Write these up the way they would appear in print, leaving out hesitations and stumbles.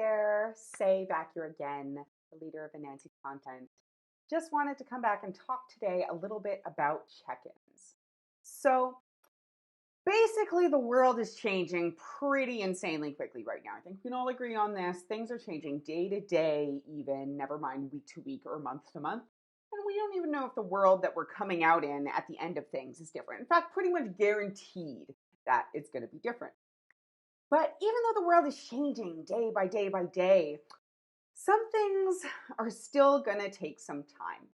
there, Say back here again, the leader of Anansi content. Just wanted to come back and talk today a little bit about check-ins. So basically the world is changing pretty insanely quickly right now. I think we can all agree on this. Things are changing day to day, even, never mind week to week or month to month. And we don't even know if the world that we're coming out in at the end of things is different. In fact, pretty much guaranteed that it's going to be different. But even though the world is changing day by day by day, some things are still going to take some time,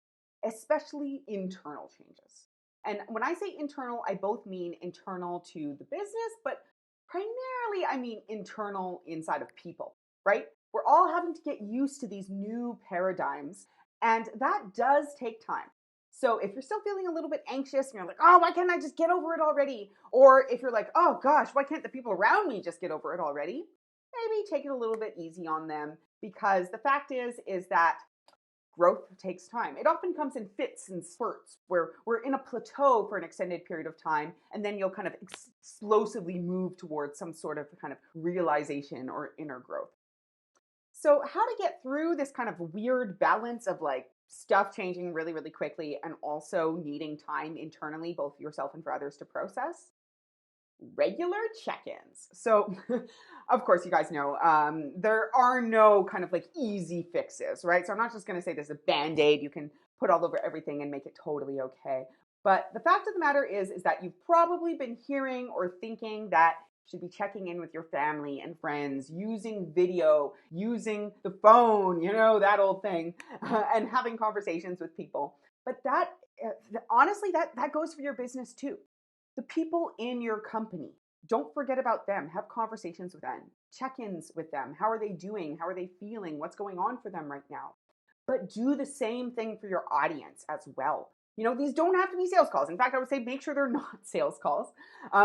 especially internal changes. And when I say internal, I both mean internal to the business, but primarily I mean internal inside of people, right? We're all having to get used to these new paradigms, and that does take time. So if you're still feeling a little bit anxious and you're like, oh, why can't I just get over it already? Or if you're like, oh gosh, why can't the people around me just get over it already? Maybe take it a little bit easy on them, because the fact is that growth takes time. It often comes in fits and spurts where we're in a plateau for an extended period of time, and then you'll kind of explosively move towards some sort of kind of realization or inner growth. So how to get through this kind of weird balance of like stuff changing really, really quickly and also needing time internally, both for yourself and for others to process? Regular check-ins. So of course, you guys know there are no kind of like easy fixes, right? So I'm not just going to say there's a band-aid you can put all over everything and make it totally okay. But the fact of the matter is that you've probably been hearing or thinking that you should be checking in with your family and friends, using video, using the phone, that old thing, and having conversations with people. But that, honestly, that goes for your business too. The people in your company, don't forget about them. Have conversations with them, check-ins with them. How are they doing? How are they feeling? What's going on for them right now? But do the same thing for your audience as well. These don't have to be sales calls. In fact, I would say make sure they're not sales calls,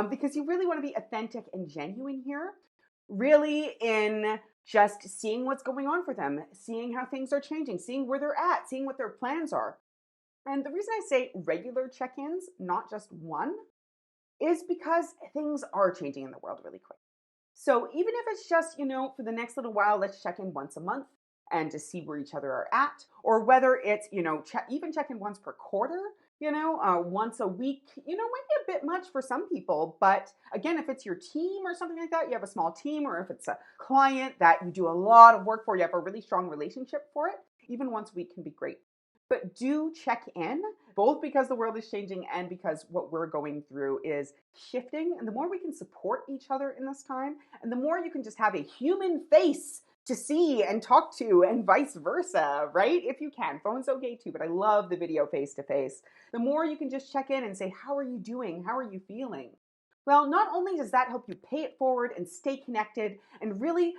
because you really want to be authentic and genuine here, really in just seeing what's going on for them, seeing how things are changing, seeing where they're at, seeing what their plans are. And the reason I say regular check-ins, not just one, is because things are changing in the world really quick. So even if it's just, for the next little while, let's check in once a month and to see where each other are at, or whether it's, even check in once per quarter, once a week, might be a bit much for some people. But again, if it's your team or something like that, you have a small team, or if it's a client that you do a lot of work for, you have a really strong relationship for it, even once a week can be great. But do check in, both because the world is changing and because what we're going through is shifting. And the more we can support each other in this time, and the more you can just have a human face to see and talk to, and vice versa, right? If you can. Phone's okay too, but I love the video face-to-face. The more you can just check in and say, how are you doing? How are you feeling? Well, not only does that help you pay it forward and stay connected and really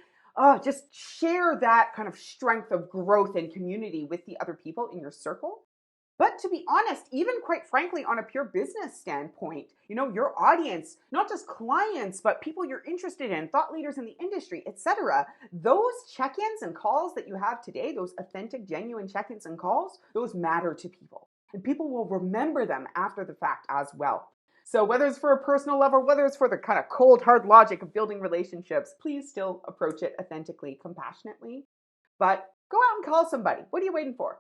just share that kind of strength of growth and community with the other people in your circle. But to be honest, even quite frankly, on a pure business standpoint, your audience, not just clients, but people you're interested in, thought leaders in the industry, etc. Those check-ins and calls that you have today, those authentic, genuine check-ins and calls, those matter to people. And people will remember them after the fact as well. So whether it's for a personal level, whether it's for the kind of cold, hard logic of building relationships, please still approach it authentically, compassionately. But go out and call somebody. What are you waiting for?